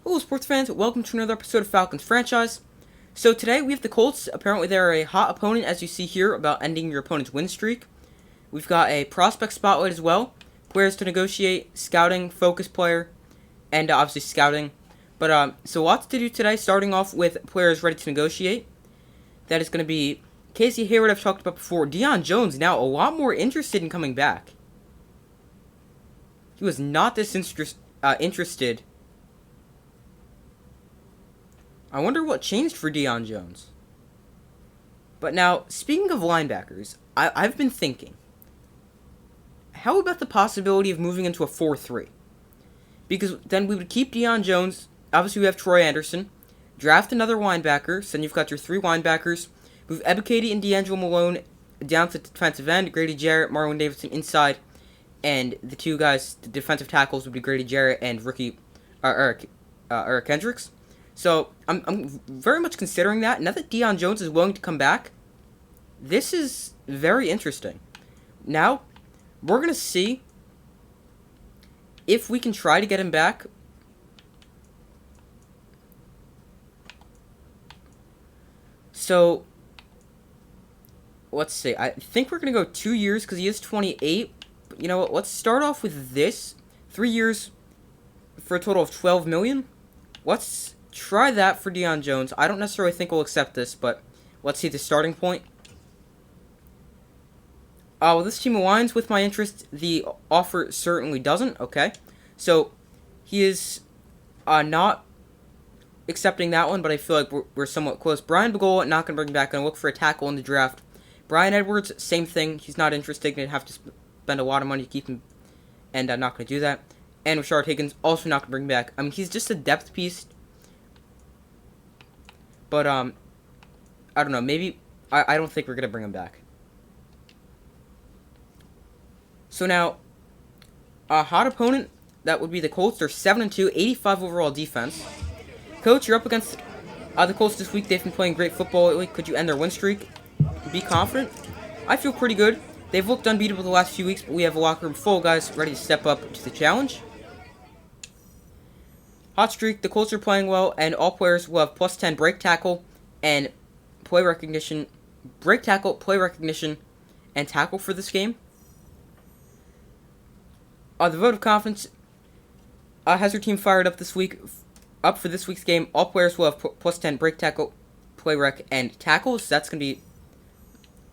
Hello, sports fans. Welcome to another episode of Falcons franchise. So today we have the Colts. Apparently they're a hot opponent, as you see here, about ending your opponent's win streak. We've got a prospect spotlight as well. Players to negotiate, scouting, focus player, and obviously scouting. But so lots to do today, starting off with players ready to negotiate. That is going to be Casey Hayward, I've talked about before. Deion Jones, now a lot more interested in coming back. He was not this interested. I wonder what changed for Deion Jones. But now, speaking of linebackers, I've been thinking, how about the possibility of moving into a 4-3? Because then we would keep Deion Jones. Obviously, we have Troy Anderson. Draft another linebacker. So then you've got your three linebackers. Move Ebiketie and D'Angelo Malone down to defensive end. Grady Jarrett, Marlon Davidson inside. And the two guys, the defensive tackles, would be Grady Jarrett and rookie Eric Kendricks. So I'm very much considering that. Now that Deion Jones is willing to come back, this is very interesting. Now, we're going to see if we can try to get him back. So, let's see. I think we're going to go 2 years because he is 28. But you know what? Let's start off with this. 3 years for a total of $12 million. Let's try that for Deion Jones. I don't necessarily think we'll accept this, but let's see the starting point. Well, this team aligns with my interest. The offer certainly doesn't. Okay. So, he is not accepting that one, but I feel like we're somewhat close. Brian Bagola, not going to bring back. Going to look for a tackle in the draft. Brian Edwards, same thing. He's not interested. Going to have to spend a lot of money to keep him, and not going to do that. And Rashard Higgins, also not going to bring back. I mean, he's just a depth piece. But, I don't know. Maybe, I don't think we're going to bring him back. So now, a hot opponent, that would be the Colts. They're 7-2, 85 overall defense. Coach, you're up against the Colts this week. They've been playing great football lately. Could you end their win streak? Be confident? I feel pretty good. They've looked unbeatable the last few weeks, but we have a locker room full of guys ready to step up to the challenge. Hot streak, the Colts are playing well, and all players will have plus 10 break tackle and play recognition. Break tackle, play recognition, and tackle for this game. The vote of confidence has your team fired up this week. Up for this week's game, all players will have plus 10 break tackle, play rec, and tackles. So that's going to be...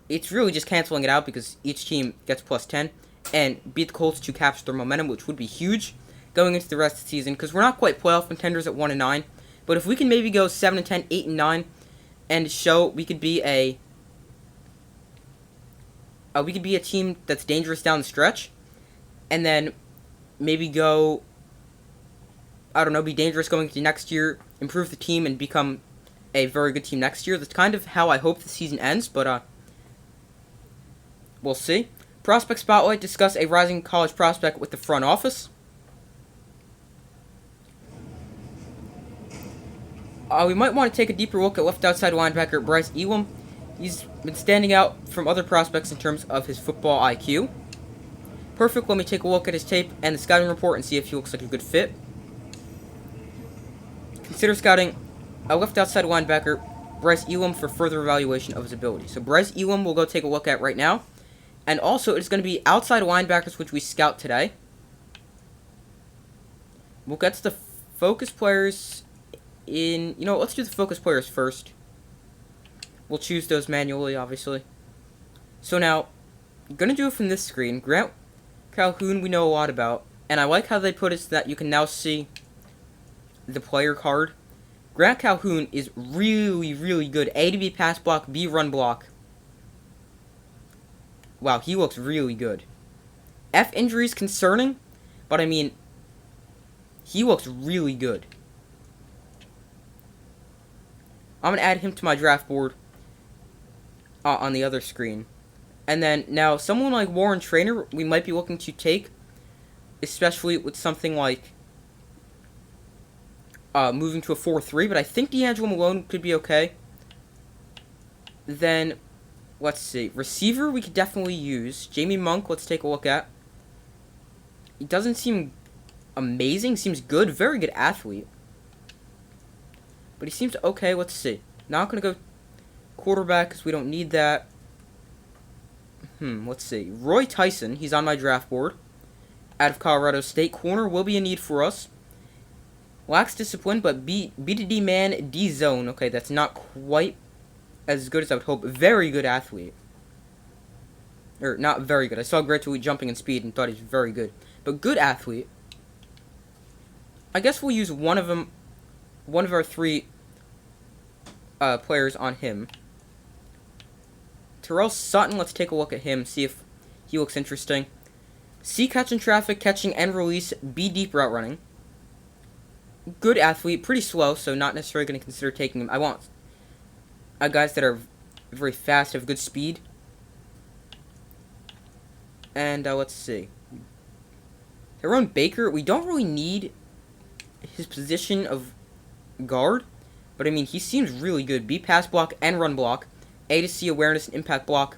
It's really just canceling it out because each team gets plus 10 and beat the Colts to capture their momentum, which would be huge going into the rest of the season, because we're not quite playoff contenders at 1-9, but if we can maybe go 7-10, 8-9, and show we could be a team that's dangerous down the stretch, and then maybe go, I don't know, be dangerous going into next year, improve the team, and become a very good team next year. That's kind of how I hope the season ends, but we'll see. Prospect Spotlight, discuss a rising college prospect with the front office. We might want to take a deeper look at left outside linebacker Bryce Elam. He's been standing out from other prospects in terms of his football IQ. Perfect, let me take a look at his tape and the scouting report and see if he looks like a good fit. Consider scouting a left outside linebacker Bryce Elam for further evaluation of his ability. So Bryce Elam we'll go take a look at right now. And also, it's going to be outside linebackers which we scout today. We'll get to the focus players let's do the focus players first. We'll choose those manually, obviously. So now, I'm going to do it from this screen. Grant Calhoun we know a lot about. And I like how they put it so that you can now see the player card. Grant Calhoun is really, really good. A to B pass block, B run block. Wow, he looks really good. F injuries concerning, but I mean, he looks really good. I'm going to add him to my draft board on the other screen. And then, now, someone like Warren Trainer, we might be looking to take, especially with something like moving to a 4-3, but I think D'Angelo Malone could be okay. Then, let's see. Receiver, we could definitely use. Jamie Monk, let's take a look at. He doesn't seem amazing. Seems good. Very good athlete. But he seems okay. Let's see. Not going to go quarterback because we don't need that. Let's see. Roy Tyson, he's on my draft board. Out of Colorado State. Corner will be a need for us. Lacks discipline, but B to D man, D zone. Okay, that's not quite as good as I would hope. Very good athlete. Or, not very good. I saw Great Tweet jumping in speed and thought he was very good. But good athlete. I guess we'll use one of our three players on him. Terrell Sutton, let's take a look at him, see if he looks interesting. C, catching traffic, catching and release. B, deep route running. Good athlete, pretty slow, so not necessarily going to consider taking him. I want guys that are very fast, have good speed. And let's see. Tyrone Baker, we don't really need his position of guard, but I mean, he seems really good. B, pass block and run block. A to C, awareness and impact block.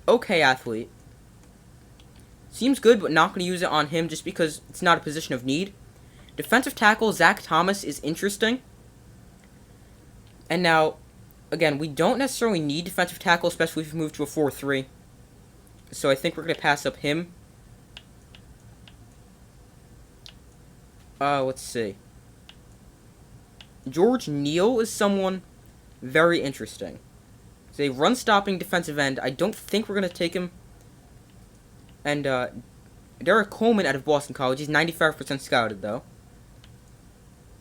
Okay athlete. Seems good, but not going to use it on him just because it's not a position of need. Defensive tackle, Zach Thomas is interesting. And now, again, we don't necessarily need defensive tackle, especially if we move to a 4-3. So I think we're going to pass up him. Let's see. George Neal is someone very interesting. He's a run-stopping defensive end. I don't think we're going to take him. And Derek Coleman out of Boston College. He's 95% scouted, though.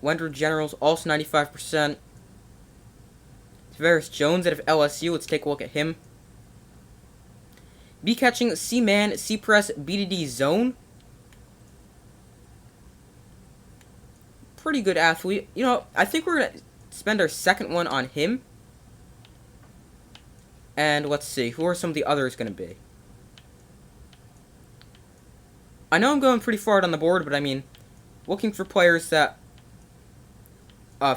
Wender Generals, also 95%. Tavares Jones out of LSU. Let's take a look at him. B catching, C man, C press, B to D zone. Pretty good athlete. You know, I think we're going to spend our second one on him. And let's see, who are some of the others going to be? I know I'm going pretty far out on the board, but I mean, looking for players that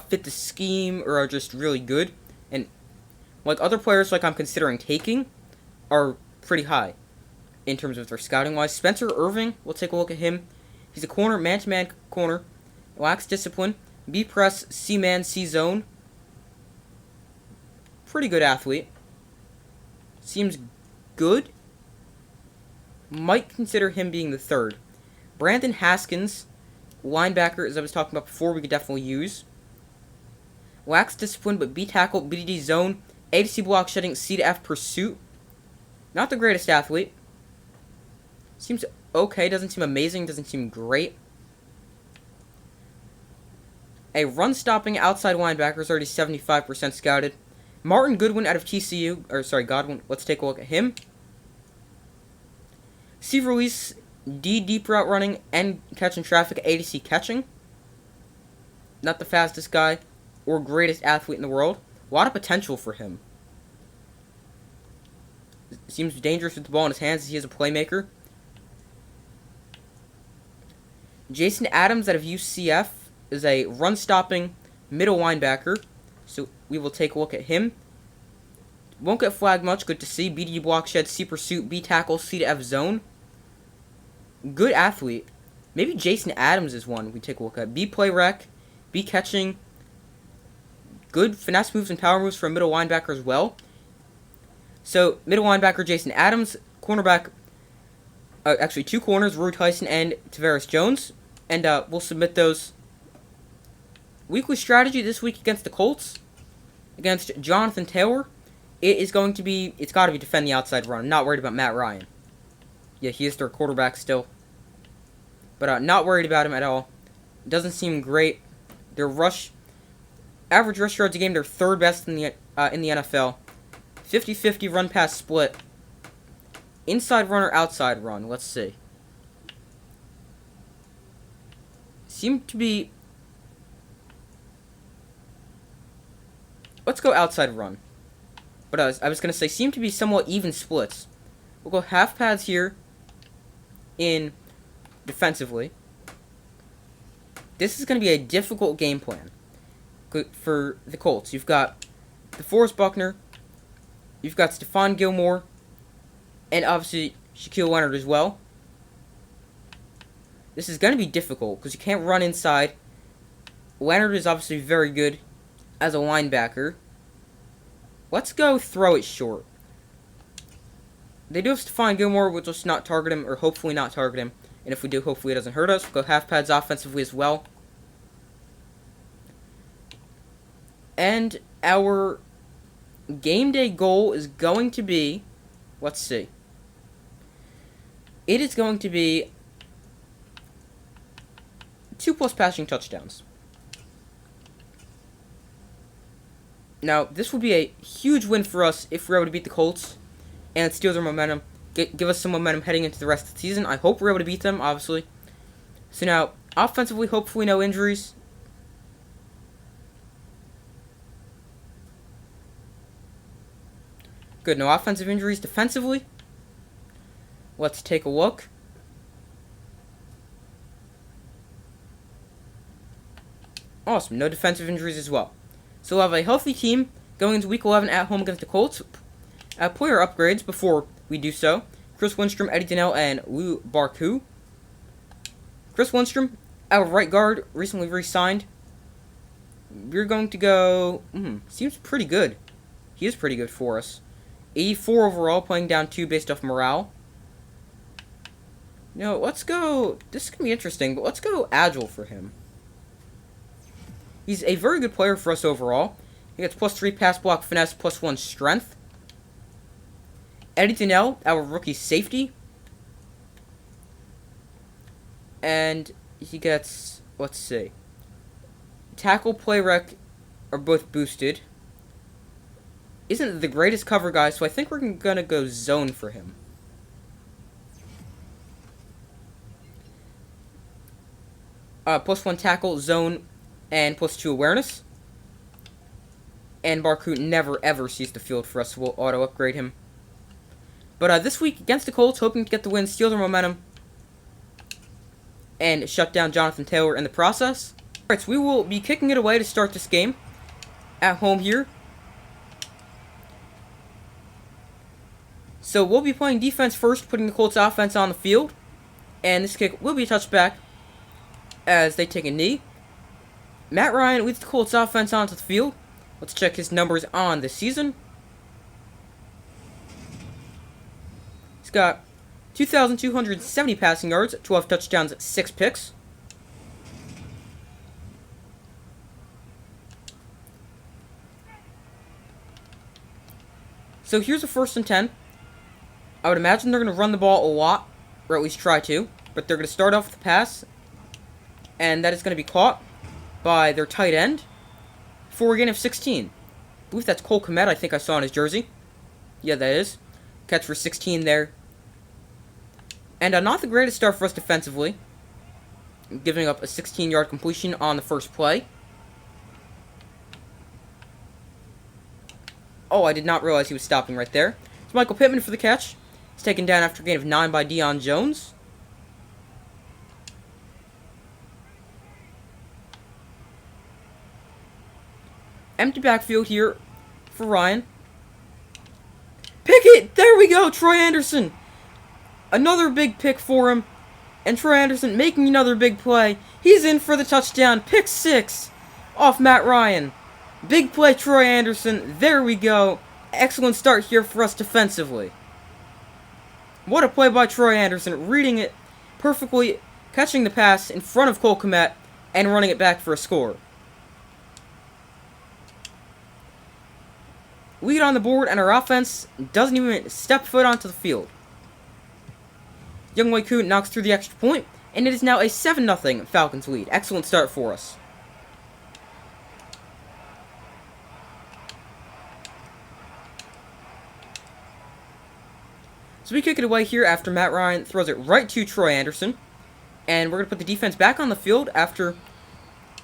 fit the scheme or are just really good. And like other players like I'm considering taking are pretty high in terms of their scouting wise. Spencer Irving, we'll take a look at him. He's a corner, man-to-man corner. Lacks discipline. B press, C man, C zone. Pretty good athlete. Seems good. Might consider him being the third. Brandon Haskins, linebacker, as I was talking about before, we could definitely use. Lacks discipline, but B tackle, B to D zone, A to C block shedding, C to F pursuit. Not the greatest athlete. Seems okay, doesn't seem amazing, doesn't seem great. A run-stopping outside linebacker is already 75% scouted. Martin Goodwin out of TCU, Godwin, let's take a look at him. C release, D deep route running, and catching traffic, A to C catching. Not the fastest guy or greatest athlete in the world. A lot of potential for him. Seems dangerous with the ball in his hands as he is a playmaker. Jason Adams out of UCF is a run-stopping middle linebacker. So we will take a look at him. Won't get flagged much. Good to see. BD block shed, C pursuit, B tackle, C to F zone. Good athlete. Maybe Jason Adams is one we take a look at. B play rec, B catching. Good finesse moves and power moves for a middle linebacker as well. So middle linebacker Jason Adams, cornerback. Actually, two corners, Roy Tyson and Tavares Jones. And we'll submit those. Weekly strategy this week against the Colts. Against Jonathan Taylor. It's got to be defend the outside run. I'm not worried about Matt Ryan. Yeah, he is their quarterback still. But not worried about him at all. Doesn't seem great. Their average rush yards a game, they're third best in the NFL. 50-50 run-pass split. Inside run or outside run? Let's see. Seem to be... Let's go outside run. But I was going to say, seem to be somewhat even splits. We'll go half pads here in defensively. This is going to be a difficult game plan for the Colts. You've got DeForest Buckner. You've got Stephon Gilmore. And obviously Shaquille Leonard as well. This is going to be difficult because you can't run inside. Leonard is obviously very good as a linebacker. Let's go throw it short. They do have Stephon Gilmore. We'll just not target him, or hopefully not target him. And if we do, hopefully it doesn't hurt us. We'll go half pads offensively as well. And our game day goal is going to be, let's see. It is going to be 2+ passing touchdowns. Now, this will be a huge win for us if we're able to beat the Colts and steal their momentum. Give us some momentum heading into the rest of the season. I hope we're able to beat them, obviously. So now, offensively, hopefully no injuries. Good, no offensive injuries. Defensively, let's take a look. Awesome, no defensive injuries as well. So we'll have a healthy team going into Week 11 at home against the Colts. Player upgrades before we do so. Chris Lindstrom, Eddie Donnell, and Lou Barku. Chris Lindstrom, our right guard, recently re-signed. We're going to go... seems pretty good. He is pretty good for us. 84 overall, playing down 2 based off morale. No, let's go... This is going to be interesting, but let's go agile for him. He's a very good player for us overall. He gets +3 pass block finesse, +1 strength. Eddie Donnell, our rookie safety. And he gets, let's see. Tackle, play rec are both boosted. Isn't the greatest cover guy, so I think we're going to go zone for him. +1 tackle, zone, and +2 awareness. And Barku never ever sees the field for us, so we'll auto upgrade him. But this week against the Colts, hoping to get the win, steal their momentum, and shut down Jonathan Taylor in the process. Alright, so we will be kicking it away to start this game at home here. So we'll be playing defense first, putting the Colts offense on the field. And this kick will be a touchback as they take a knee. Matt Ryan leads the Colts offense onto the field. Let's check his numbers on the season. He's got 2,270 passing yards, 12 touchdowns, 6 picks. So here's a 1st and 10. I would imagine they're going to run the ball a lot, or at least try to. But they're going to start off with the pass, and that is going to be caught by their tight end for a gain of 16. I believe that's Cole Kmet, I think I saw on his jersey. Yeah, that is. Catch for 16 there. And not the greatest start for us defensively, giving up a 16-yard completion on the first play. Oh, I did not realize he was stopping right there. It's Michael Pittman for the catch. He's taken down after a gain of 9 by Deion Jones. Empty backfield here for Ryan. Pick it! There we go! Troy Anderson! Another big pick for him. And Troy Anderson making another big play. He's in for the touchdown. Pick 6 off Matt Ryan. Big play, Troy Anderson. There we go. Excellent start here for us defensively. What a play by Troy Anderson. Reading it perfectly, catching the pass in front of Cole Kmet, and running it back for a score. Lead on the board, and our offense doesn't even step foot onto the field. Younghoe Koo knocks through the extra point, and it is now a 7-0 Falcons lead. Excellent start for us. So we kick it away here after Matt Ryan throws it right to Troy Anderson. And we're going to put the defense back on the field after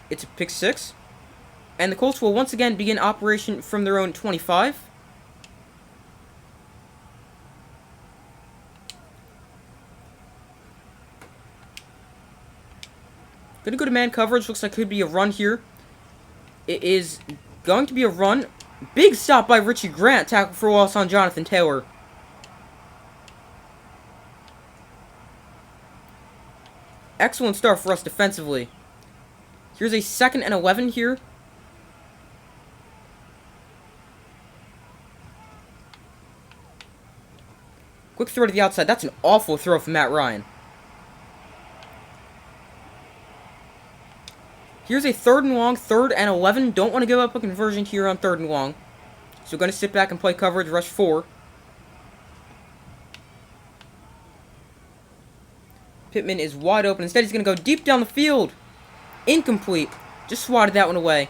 it's a pick 6. And the Colts will once again begin operation from their own 25. Gonna go to man coverage. Looks like could be a run here. It is going to be a run. Big stop by Richie Grant. Tackle for loss on Jonathan Taylor. Excellent start for us defensively Here's a 2nd and 11 here. Quick throw to the outside. That's an awful throw from Matt Ryan. Here's a 3rd and long, 3rd and 11. Don't want to give up a conversion here on 3rd and long. So going to sit back and play coverage, rush 4. Pittman is wide open. Instead, he's going to go deep down the field. Incomplete. Just swatted that one away.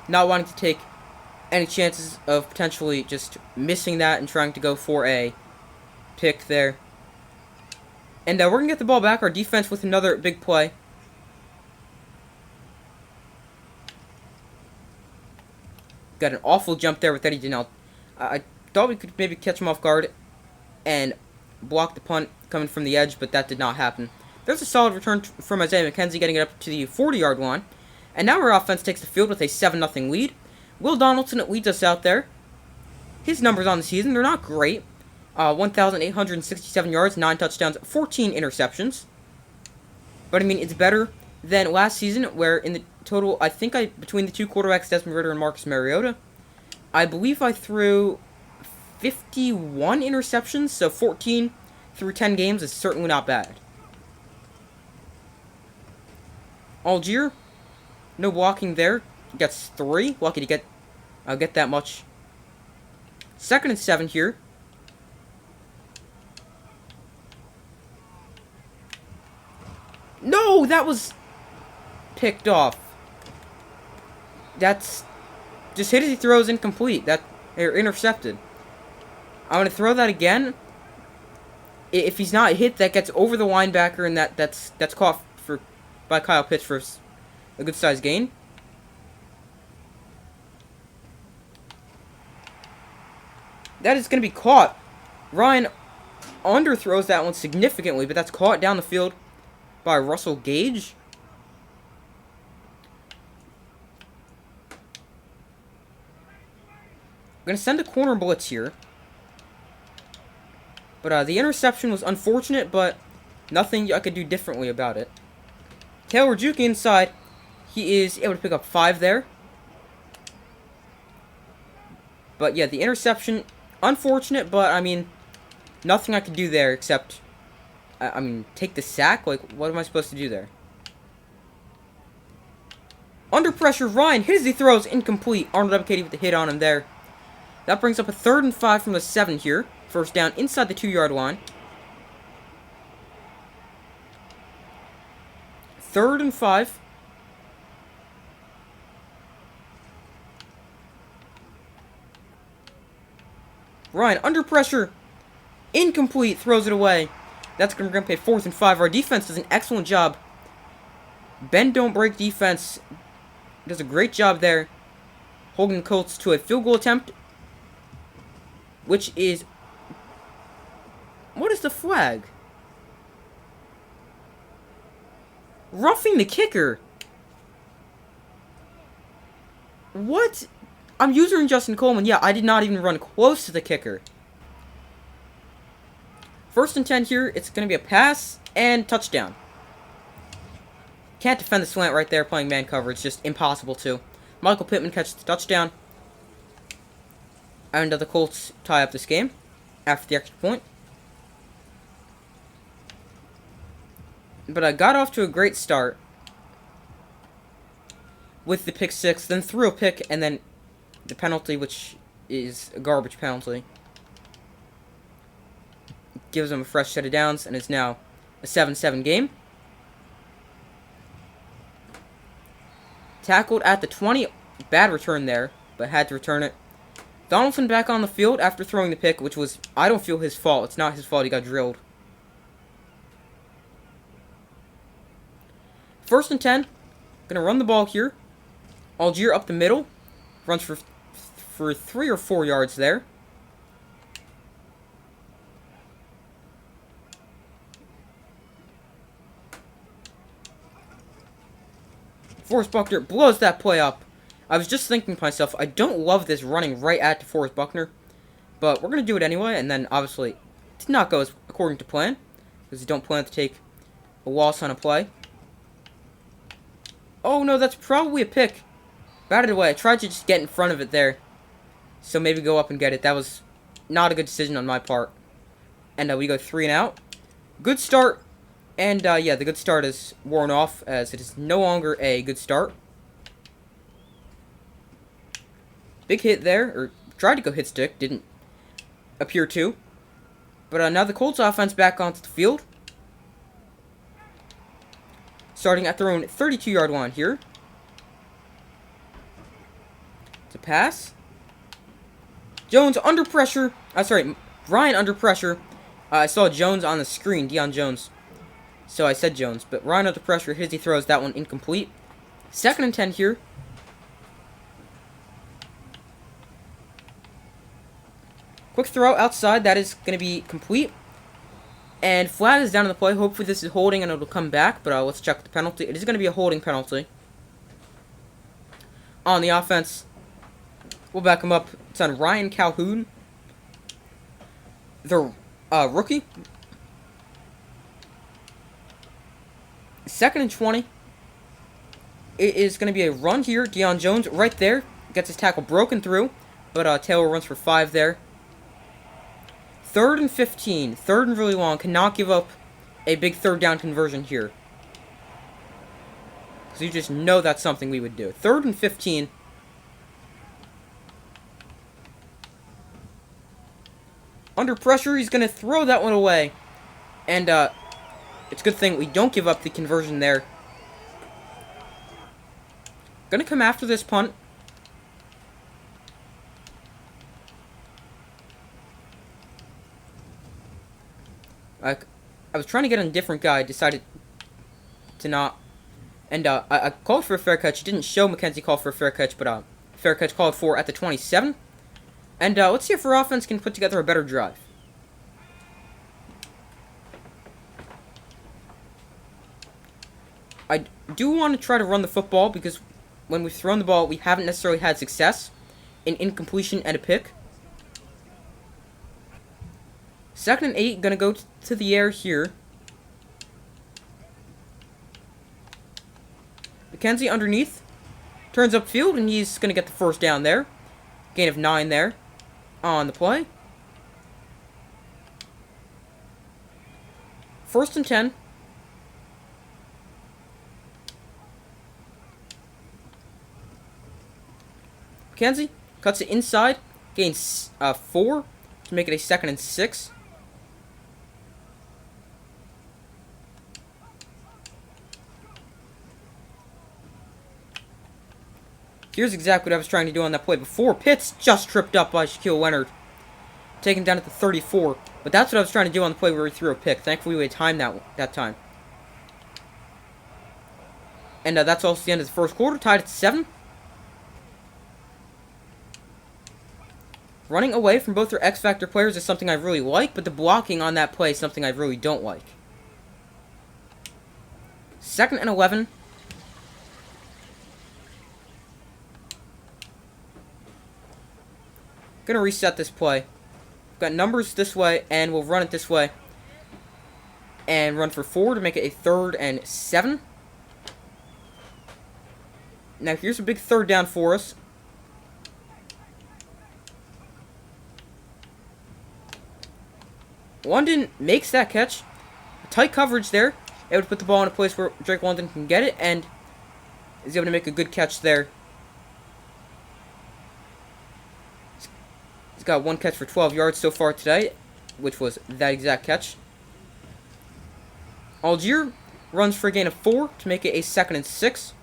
Not wanting to take any chances of potentially just missing that and trying to go for a pick there. And we're going to get the ball back. Our defense with another big play. Got an awful jump there with Eddie Donnell. I thought we could maybe catch him off guard and block the punt coming from the edge, but that did not happen. There's a solid return from Isaiah McKenzie, getting it up to the 40-yard line. And now our offense takes the field with a 7-0 lead. Will Donaldson leads us out there. His numbers on the season, they're not great. 1,867 yards, 9 touchdowns, 14 interceptions. But, I mean, it's better than last season, where in the total, I think between the two quarterbacks, Desmond Ridder and Marcus Mariota, I believe I threw 51 interceptions, so 14 through 10 games is certainly not bad. Algier, no blocking there, gets 3, lucky to get that much. 2nd and 7 here. No, that was picked off. That's just hit as he throws incomplete. Or intercepted. I'm gonna throw that again. If he's not hit, that gets over the linebacker, and that's caught by Kyle Pitts for a good sized gain. That is gonna be caught. Ryan underthrows that one significantly, but that's caught down the field by Russell Gage. I'm going to send a corner blitz here. But the interception was unfortunate, but nothing I could do differently about it. Taylor Juke inside. He is able to pick up 5 there. But yeah, the interception, unfortunate, but I mean, nothing I could do there except, I mean, take the sack? Like, what am I supposed to do there? Under pressure, Ryan hit as he throws, incomplete. Arnold Ebiketie with the hit on him there. That brings up a 3rd and 5 from the 7 here. First down inside the 2-yard line. 3rd and 5. Ryan under pressure. Incomplete. Throws it away. That's going to pay 4th and 5. Our defense does an excellent job. Bend don't break defense does a great job there, holding the Colts to a field goal attempt, which is... What is the flag? Roughing the kicker. What? I'm using Justin Coleman. Yeah, I did not even run close to the kicker. 1st and 10 here. It's going to be a pass and touchdown. Can't defend the slant right there playing man coverage. Just impossible to. Michael Pittman catches the touchdown. And the Colts tie up this game after the extra point. But I got off to a great start with the pick 6, then threw a pick, and then the penalty, which is a garbage penalty. Gives them a fresh set of downs, and it's now a 7-7 game. Tackled at the 20. Bad return there, but had to return it. Donaldson back on the field after throwing the pick, which was, I don't feel his fault. It's not his fault he got drilled. 1st and 10. Gonna run the ball here. Algier up the middle. Runs for 3 or 4 yards there. Forrest Buckner blows that play up. I was just thinking to myself, I don't love this running right at Forrest Buckner, but we're going to do it anyway, and then obviously it did not go according to plan, because you don't plan to take a loss on a play. Oh no, that's probably a pick. Batted away. I tried to just get in front of it there. So maybe go up and get it. That was not a good decision on my part. And we go 3 and out. Good start. And yeah, the good start is worn off as it is no longer a good start. Big hit there, or tried to go hit stick, didn't appear to. But now the Colts offense back onto the field. Starting at their own 32-yard line here. It's a pass. Jones under pressure. Sorry, Ryan under pressure. I saw Jones on the screen, Deion Jones. So I said Jones, but Ryan under pressure. He throws that one incomplete. 2nd and 10 here. Quick throw outside. That is going to be complete. And flag is down in the play. Hopefully this is holding and it'll come back. But let's check the penalty. It is going to be a holding penalty. On the offense, we'll back him up. It's on Ryan Calhoun, the rookie. 2nd and 20. It is going to be a run here. Deion Jones right there. Gets his tackle broken through. But Taylor runs for 5 there. 3rd and 15. 3rd and really long. Cannot give up a big 3rd down conversion here. Because you just know that's something we would do. 3rd and 15. Under pressure, he's going to throw that one away. And it's a good thing we don't give up the conversion there. Going to come after this punt. I was trying to get on a different guy, decided to not. And I called for a fair catch. It didn't show McKenzie called for a fair catch, but fair catch called for at the 27. And let's see if our offense can put together a better drive. I do want to try to run the football because when we've thrown the ball, we haven't necessarily had success. An incompletion and a pick. 2nd and 8, gonna go to the air here. McKenzie underneath. Turns upfield, and he's gonna get the 1st down there. Gain of 9 there on the play. 1st and 10. McKenzie cuts it inside. Gains 4 to make it a 2nd and 6. Here's exactly what I was trying to do on that play before. Pitts just tripped up by Shaquille Leonard. Taken down at the 34. But that's what I was trying to do on the play where he threw a pick. Thankfully, we had time that time. And that's also the end of the 1st quarter. Tied at 7. Running away from both their X-Factor players is something I really like, but the blocking on that play is something I really don't like. 2nd and 11. Gonna reset this play. Got numbers this way, and we'll run it this way. And run for 4 to make it a 3rd and 7. Now here's a big 3rd down for us. London makes that catch. Tight coverage there. It would put the ball in a place where Drake London can get it, and is able to make a good catch there. He's got 1 catch for 12 yards so far today, which was that exact catch. Algier runs for a gain of 4 to make it a 2nd and 6.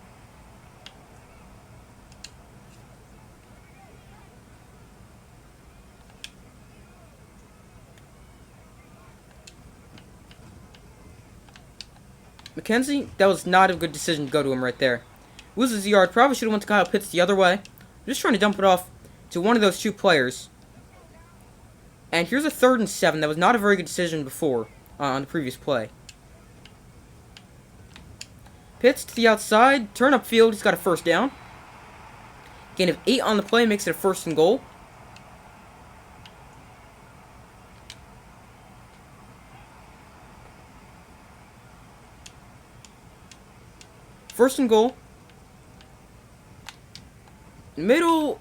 McKenzie, that was not a good decision to go to him right there. Loses the yard. Probably should have went to Kyle Pitts the other way. Just trying to dump it off to one of those 2 players. And here's a 3rd and 7. That was not a very good decision before on the previous play. Pitts to the outside. Turn upfield. He's got a 1st down. Gain of 8 on the play makes it a 1st and goal. First and goal Middle,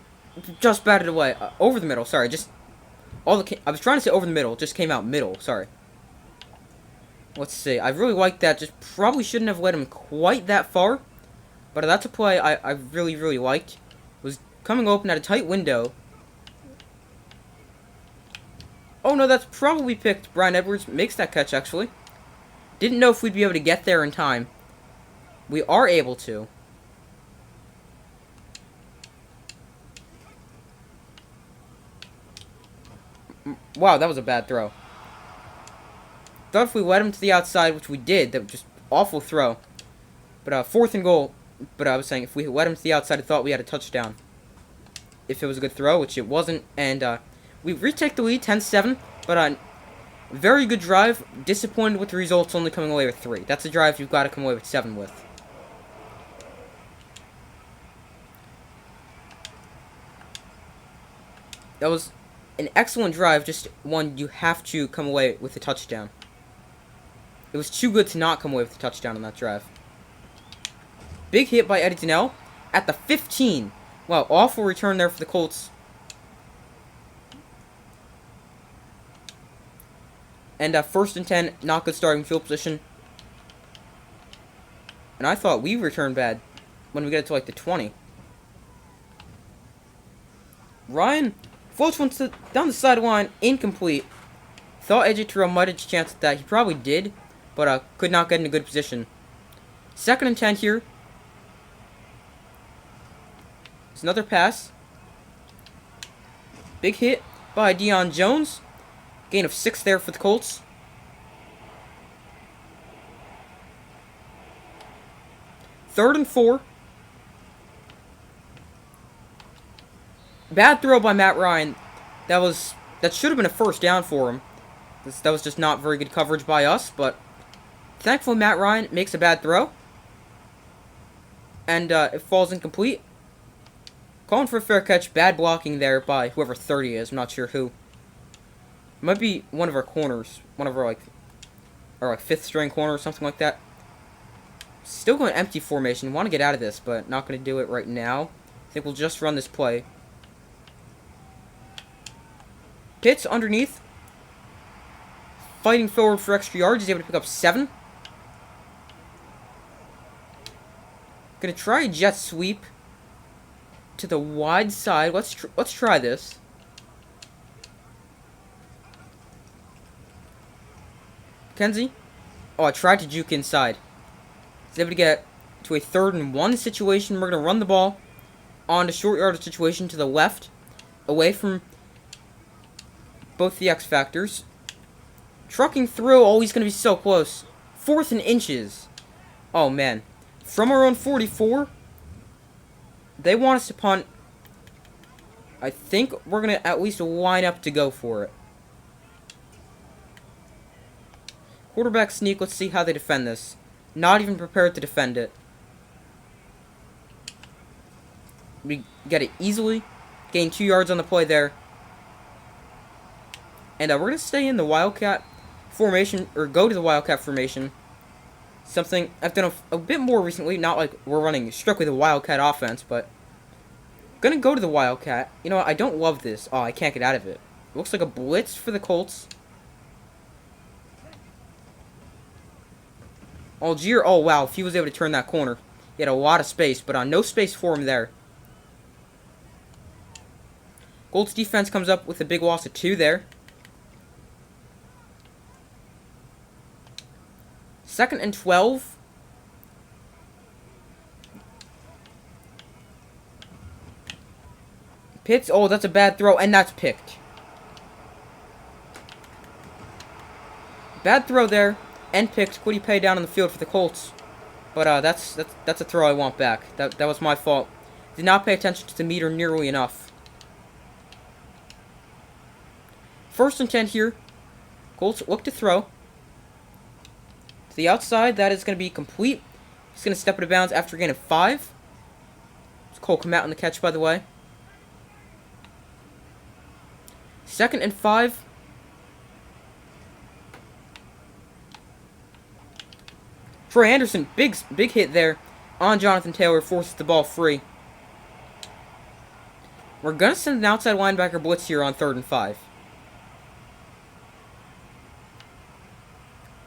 just batted away. Over the middle, sorry. Just I was trying to say over the middle, just came out middle, sorry. Let's see. I really like that. Just probably shouldn't have let him quite that far. But that's a play I really, really liked. Was coming open at a tight window. Oh no, that's probably picked. Brian Edwards makes that catch, actually. Didn't know if we'd be able to get there in time. We are able to. Wow, that was a bad throw. Thought if we led him to the outside, which we did, that was just awful throw. But 4th and goal. But I was saying, if we led him to the outside, I thought we had a touchdown. If it was a good throw, which it wasn't. And we retake the lead, 10-7. But very good drive. Disappointed with the results, only coming away with 3. That's a drive you've got to come away with 7 with. That was an excellent drive, just one you have to come away with a touchdown. It was too good to not come away with a touchdown on that drive. Big hit by Eddie Donnell at the 15. Wow, awful return there for the Colts. And 1st and 10, not good starting field position. And I thought we returned bad when we get it to like the 20. Ryan floats one down the sideline, incomplete. Thought AJ Terrell might have a chance at that. He probably did, but could not get in a good position. 2nd and 10 here. It's another pass. Big hit by Deion Jones. Gain of 6 there for the Colts. Third and 4. Bad throw by Matt Ryan. That should have been a 1st down for him. That was just not very good coverage by us, but thankfully Matt Ryan makes a bad throw. And it falls incomplete. Calling for a fair catch. Bad blocking there by whoever 30 is. I'm not sure who. It might be one of our corners. One of our, our 5th string corner or something like that. Still going empty formation. Want to get out of this, but not going to do it right now. I think we'll just run this play. Pitts underneath. Fighting forward for extra yards. He's able to pick up 7. Gonna try a jet sweep to the wide side. Let's try this. Kenzie. Oh, I tried to juke inside. He's able to get to a 3rd and 1 situation. We're gonna run the ball on a short yardage situation to the left, away from both the X factors. Trucking through. Oh, he's gonna be so close. 4th and inches. Oh man. From our own 44. They want us to punt. I think we're going to at least line up to go for it. Quarterback sneak. Let's see how they defend this. Not even prepared to defend it. We get it easily. Gain 2 yards on the play there. And we're going to stay in the Wildcat formation, or go to the Wildcat formation. Something I've done a bit more recently. Not like we're running strictly the Wildcat offense, but gonna go to the Wildcat. You know what? I don't love this. Oh, I can't get out of it. It looks like a blitz for the Colts. Algier. Oh, wow. If he was able to turn that corner. He had a lot of space, but no space for him there. Colts defense comes up with a big loss of 2 there. 2nd and 12. Pitts. Oh, that's a bad throw, and that's picked. Bad throw there, and picked. Quiddy Pay down on the field for the Colts. But that's a throw I want back. That was my fault. Did not pay attention to the meter nearly enough. 1st and 10 here. Colts look to throw. To the outside, that is going to be complete. He's going to step out of bounds after a gain of 5. It's Cole come out on the catch, by the way. 2nd and 5. Troy Anderson, big hit there on Jonathan Taylor, forces the ball free. We're going to send an outside linebacker blitz here on 3rd and 5.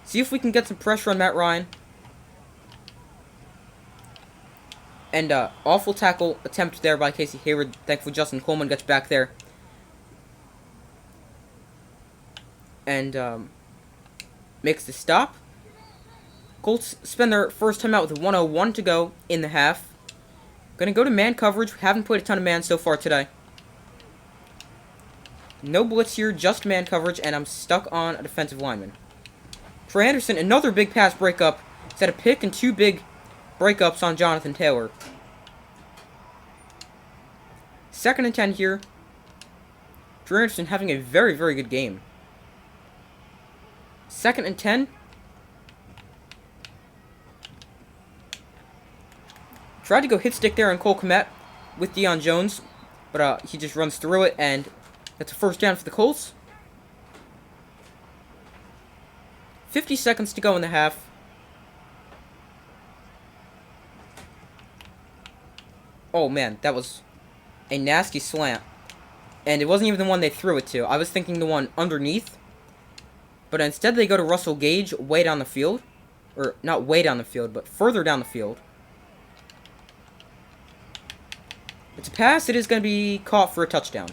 See if we can get some pressure on Matt Ryan. And awful tackle attempt there by Casey Hayward. Thankfully, Justin Coleman gets back there. And makes the stop. Colts spend their first time out with 1:01 to go in the half. Gonna go to man coverage. We haven't played a ton of man so far today. No blitz here, just man coverage, and I'm stuck on a defensive lineman. Trey Anderson, another big pass breakup. He's had a pick and 2 big breakups on Jonathan Taylor. 2nd and 10 here. Trey Anderson having a very, very good game. 2nd and 10. Tried to go hit stick there on Cole Kmet with Deion Jones, but he just runs through it, and that's a first down for the Colts. 50 seconds to go in the half. Oh man, that was a nasty slant. And it wasn't even the one they threw it to. I was thinking the one underneath. But instead they go to Russell Gage way down the field. Or, not way down the field, but further down the field. It's a pass. It is going to be caught for a touchdown.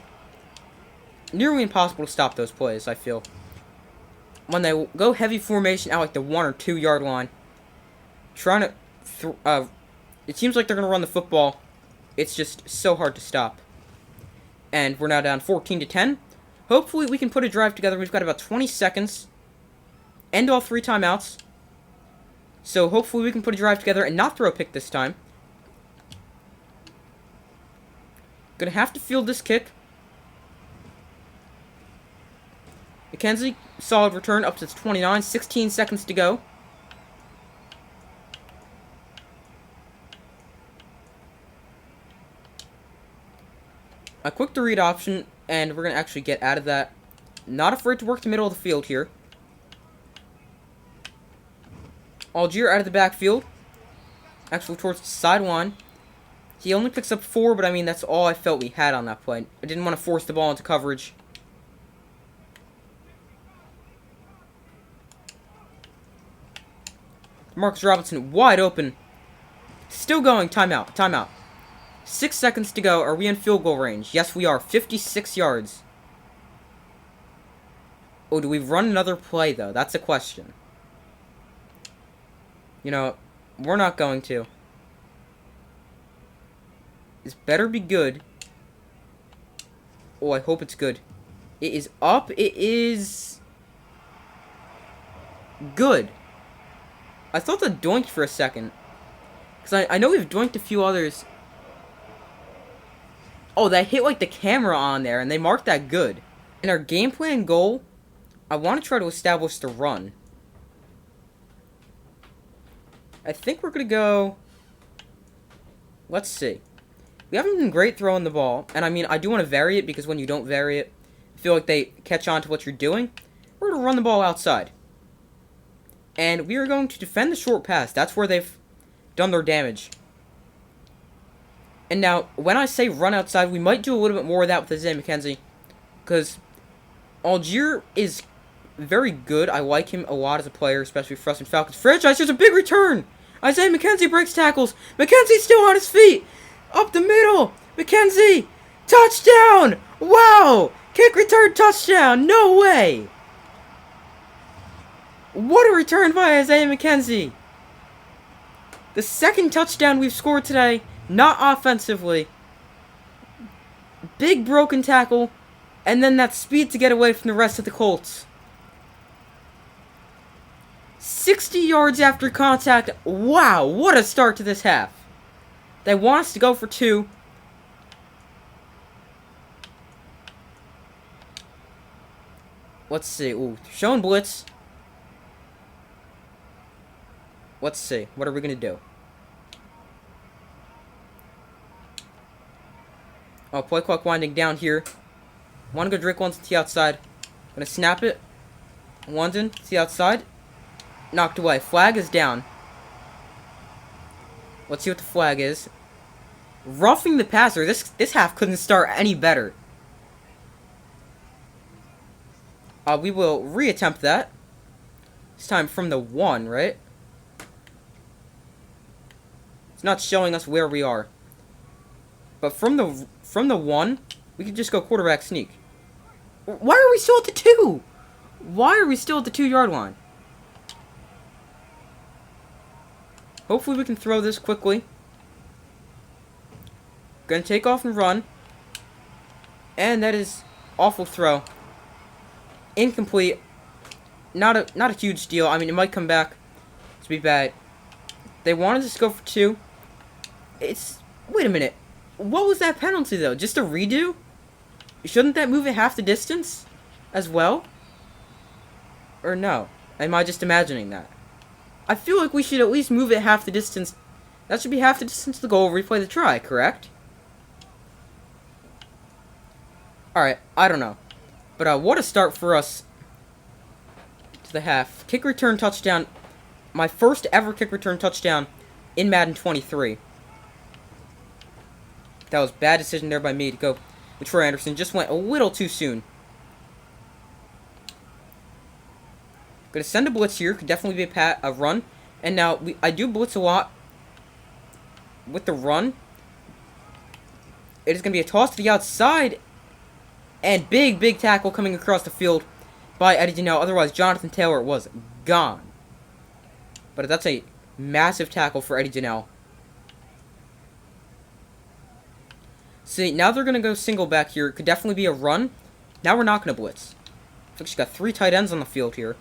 Nearly impossible to stop those plays, I feel. When they go heavy formation out like the 1 or 2 yard line. Trying to... it seems like they're going to run the football. It's just so hard to stop. And we're now down 14-10. Hopefully we can put a drive together. We've got about 20 seconds. End all 3 timeouts. So hopefully we can put a drive together and not throw a pick this time. Gonna have to field this kick. McKenzie, solid return up to 29. 16 seconds to go. A quick to read option, and we're going to actually get out of that. Not afraid to work the middle of the field here. Algier out of the backfield. Actually towards the sideline. He only picks up 4, but I mean, that's all I felt we had on that play. I didn't want to force the ball into coverage. Marcus Robinson wide open. Still going. Timeout. Timeout. 6 seconds to go. Are we in field goal range? Yes, we are. 56 yards. Oh, do we run another play, though? That's a question. You know, we're not going to. This better be good. Oh, I hope it's good. It is up. It is... good. I thought that doinked for a second. Because I know we've doinked a few others. Oh, that hit like the camera on there, and they marked that good. In our game plan goal, I want to try to establish the run. I think we're going to go... let's see. We haven't been great throwing the ball, and I mean, I do want to vary it, because when you don't vary it, I feel like they catch on to what you're doing. We're going to run the ball outside. And we are going to defend the short pass. That's where they've done their damage. And now, when I say run outside, we might do a little bit more of that with Isaiah McKenzie. Because Algier is very good. I like him a lot as a player, especially for us in Falcons franchise. There's a big return. Isaiah McKenzie breaks tackles. McKenzie's still on his feet. Up the middle. McKenzie. Touchdown. Wow. Kick return touchdown. No way. What a return by Isaiah McKenzie. The second touchdown we've scored today. Not offensively. Big broken tackle. And then that speed to get away from the rest of the Colts. 60 yards after contact. Wow, what a start to this half. They want us to go for 2. Let's see. Ooh, showing blitz. Let's see. What are we going to do? Oh, play clock winding down here. Want to go Drake London to the outside. Gonna snap it. London to the outside. Knocked away. Flag is down. Let's see what the flag is. roughing the passer. This half couldn't start any better. We will reattempt that. This time from the 1, right? It's not showing us where we are. But from the 1, we could just go quarterback sneak. Why are we still at the 2? Why are we still at the 2-yard line? Hopefully we can throw this quickly. Gonna take off and run. And that is awful throw. Incomplete. Not a huge deal. I mean, it might come back to be bad. They wanted us to go for 2. Wait a minute. What was that penalty, though? Just a redo? Shouldn't that move it half the distance as well? Or no? Am I just imagining that? I feel like we should at least move it half the distance. That should be half the distance to the goal, replay the try, correct? Alright, I don't know. But what a start for us to the half. Kick return touchdown. My first ever kick return touchdown in Madden 23. That was a bad decision there by me to go with Troy Anderson. Just went a little too soon. Gonna send a blitz here. Could definitely be a run. And now, I do blitz a lot with the run. It is gonna be a toss to the outside. And big tackle coming across the field by Eddie Janelle. Otherwise, Jonathan Taylor was gone. But that's a massive tackle for Eddie Janelle. See, now they're going to go single back here. It could definitely be a run. Now we're not going to blitz. Looks like she's got 3 tight ends on the field here.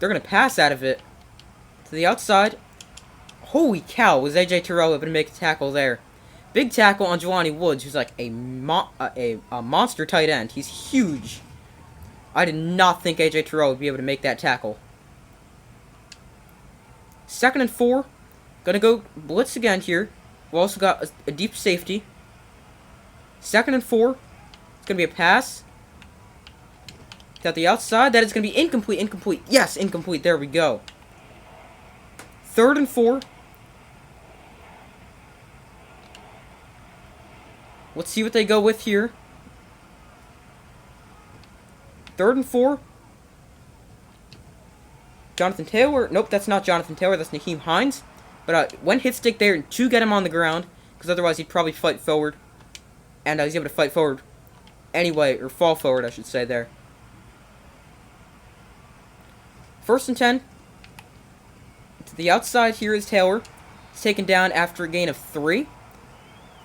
They're going to pass out of it to the outside. Holy cow, was A.J. Terrell able to make a tackle there. Big tackle on Jelani Woods, who's like a monster tight end. He's huge. I did not think A.J. Terrell would be able to make that tackle. 2nd and 4. Gonna go blitz again here. We've also got a deep safety. 2nd and 4. It's gonna be a pass. Got the outside. That is gonna be incomplete. Yes, incomplete. There we go. 3rd and 4. Let's see what they go with here. 3rd and 4. Jonathan Taylor. Nope, that's not Jonathan Taylor. That's Naheem Hines. But one hit stick there to get him on the ground. Because otherwise he'd probably fight forward. And he's able to fight forward anyway. Or fall forward, I should say, there. 1st and 10. To the outside here is Taylor. He's taken down after a gain of 3.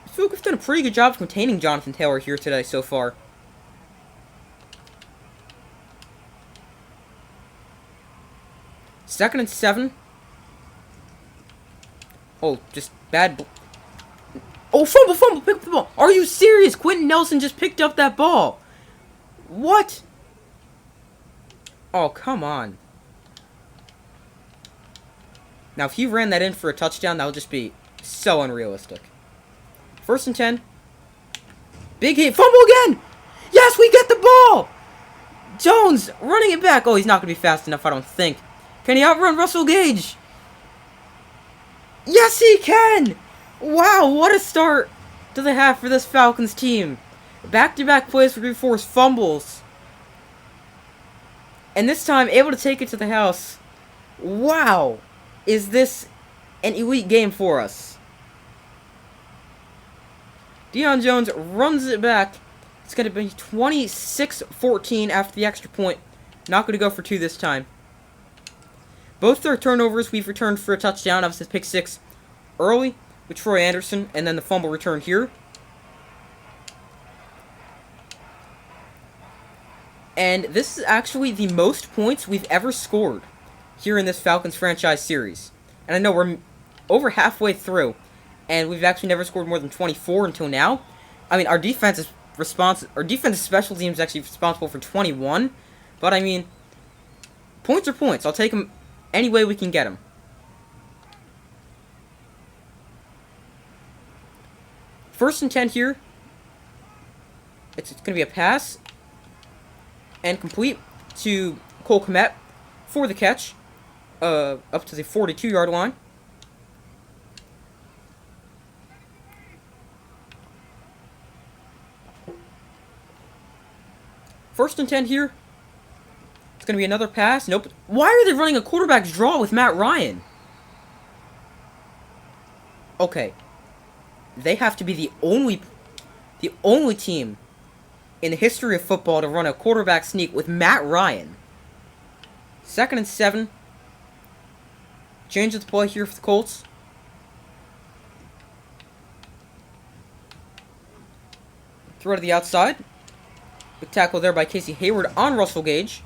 I feel like we've done a pretty good job of containing Jonathan Taylor here today so far. 2nd and 7. Oh, just bad. Oh, fumble, pick up the ball. Are you serious? Quentin Nelson just picked up that ball. What? Oh, come on. Now, if he ran that in for a touchdown, that would just be so unrealistic. 1st and 10. Big hit. Fumble again. Yes, we get the ball. Jones running it back. Oh, he's not going to be fast enough, I don't think. Can he outrun Russell Gage? Yes, he can. Wow, what a start to the half for this Falcons team. Back-to-back plays for forced fumbles. And this time, able to take it to the house. Wow. Is this an elite game for us? Deion Jones runs it back. It's going to be 26-14 after the extra point. Not going to go for 2 this time. Both their turnovers we've returned for a touchdown. Obviously, pick 6 early with Troy Anderson, and then the fumble return here. And this is actually the most points we've ever scored here in this Falcons franchise series. And I know we're over halfway through, and we've actually never scored more than 24 until now. I mean, our defensive special teams is actually responsible for 21. But I mean, points are points. I'll take them any way we can get them. First and 10 here. It's going to be a pass. And complete to Cole Kmet for the catch. Up to the 42-yard line. First and 10 here. It's going to be another pass. Nope. Why are they running a quarterback's draw with Matt Ryan? Okay. They have to be the only team in the history of football to run a quarterback sneak with Matt Ryan. 2nd and 7. Change of the play here for the Colts. Throw to the outside. Big tackle there by Casey Hayward on Russell Gage.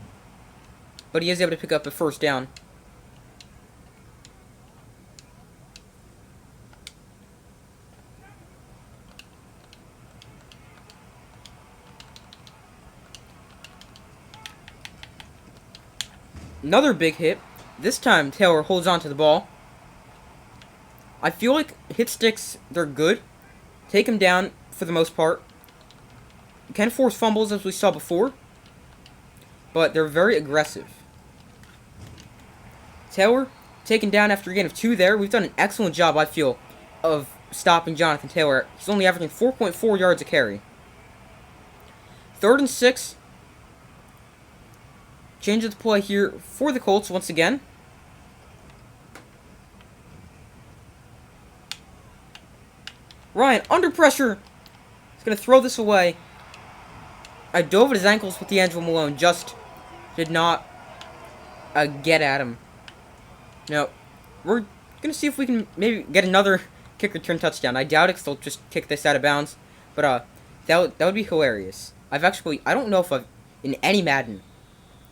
But he is able to pick up a first down. Another big hit. This time, Taylor holds on to the ball. I feel like hit sticks, they're good. Take him down for the most part. You can force fumbles, as we saw before. But they're very aggressive. Taylor, taken down after a gain of 2 there. We've done an excellent job, I feel, of stopping Jonathan Taylor. He's only averaging 4.4 yards a carry. 3rd and 6. Change of the play here for the Colts once again. Ryan, under pressure. He's going to throw this away. I dove at his ankles with D'Angelo Malone. Just did not get at him. Now, we're going to see if we can maybe get another kick return touchdown. I doubt it because they'll just kick this out of bounds. But that would be hilarious. I don't know if I've, in any Madden,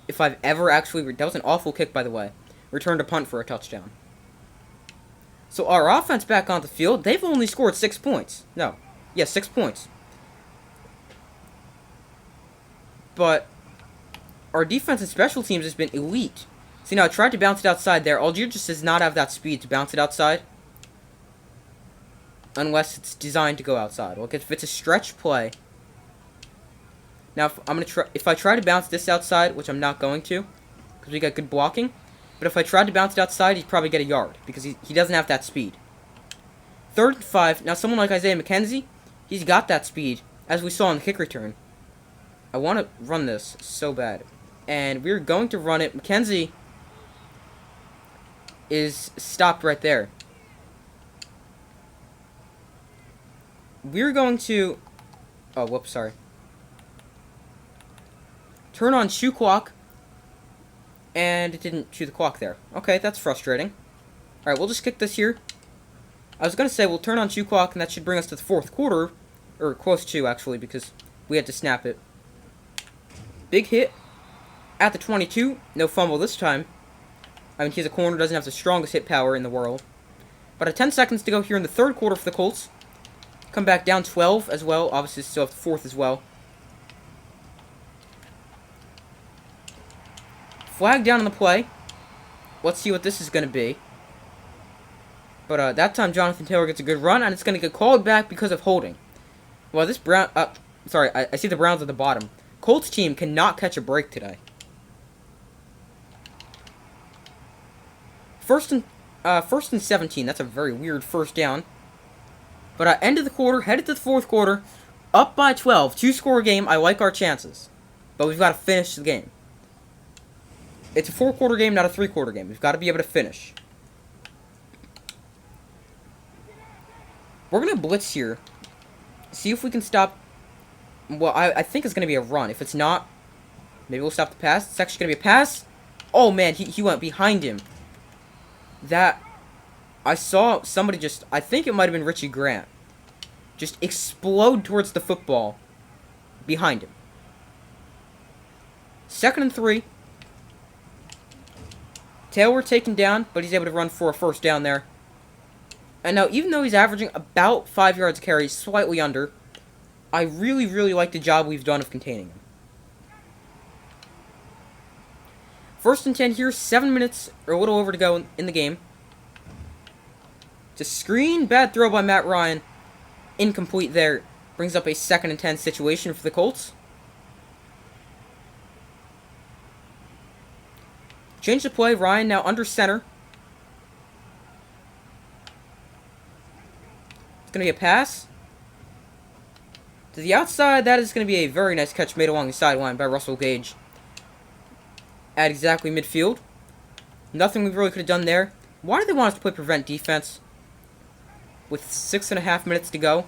if I've ever actually, that was an awful kick, by the way, returned a punt for a touchdown. So our offense back on the field, they've only scored 6 points. No. Yeah, 6 points. But our defense and special teams has been elite. See, now I tried to bounce it outside there. Algier just does not have that speed to bounce it outside. Unless it's designed to go outside. Well, if it's a stretch play. Now, if I try to bounce this outside, which I'm not going to, because we got good blocking. But if I tried to bounce it outside, he'd probably get a yard, because he doesn't have that speed. 3rd and 5. Now, someone like Isaiah McKenzie, he's got that speed, as we saw in the kick return. I want to run this so bad. And we're going to run it. McKenzie is stopped right there. We're going to... Oh, whoops, sorry. Turn on shoe clock. And it didn't shoot the clock there. Okay, that's frustrating. Alright, we'll just kick this here. I was going to say we'll turn on shoe clock, and that should bring us to the 4th quarter. Or close to, actually, because we had to snap it. Big hit. At the 22. No fumble this time. I mean, he's a corner, doesn't have the strongest hit power in the world. But 10 seconds to go here in the 3rd quarter for the Colts. Come back down 12 as well. Obviously, still have the 4th as well. Flag down on the play. Let's see what this is going to be. But that time, Jonathan Taylor gets a good run, and it's going to get called back because of holding. Well, this Brown... sorry, I see the Browns at the bottom. Colts team cannot catch a break today. First and 17. That's a very weird first down. But end of the quarter, headed to the 4th quarter, up by 12. 2-score game. I like our chances. But we've got to finish the game. It's a 4-quarter game, not a 3-quarter game. We've got to be able to finish. We're going to blitz here. See if we can stop... Well, I think it's going to be a run. If it's not, maybe we'll stop the pass. It's actually going to be a pass. Oh, man, he went behind him. That... I saw somebody just... I think it might have been Richie Grant. Just explode towards the football behind him. 2nd and 3. Taylor taken down, but he's able to run for a first down there. And now, even though he's averaging about 5 yards a carry, slightly under, I really, really like the job we've done of containing him. 1st and 10 here, 7 minutes, or a little over to go in the game. It's a screen, bad throw by Matt Ryan. Incomplete there. Brings up a 2nd and 10 situation for the Colts. Change the play. Ryan now under center. It's going to be a pass. To the outside, that is going to be a very nice catch made along the sideline by Russell Gage. At exactly midfield. Nothing we really could have done there. Why do they want us to play prevent defense? With 6.5 minutes to go.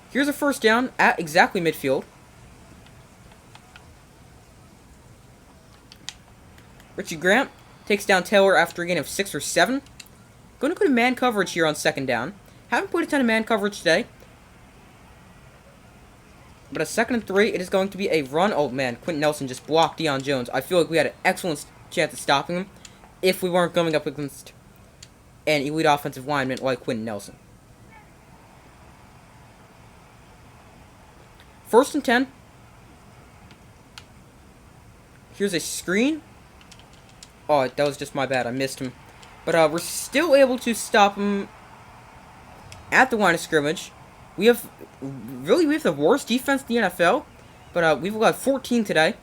Here's a first down at exactly midfield. Richie Grant takes down Taylor after a gain of 6 or 7. Going to go to man coverage here on second down. Haven't played a ton of man coverage today. But a 2nd and 3, it is going to be a run. Oh man, Quentin Nelson just blocked Deion Jones. I feel like we had an excellent chance of stopping him if we weren't going up against an elite offensive lineman like Quentin Nelson. 1st and 10. Here's a screen. Oh, that was just my bad. I missed him. But we're still able to stop him at the line of scrimmage. We have the worst defense in the NFL. But we've got 14 today.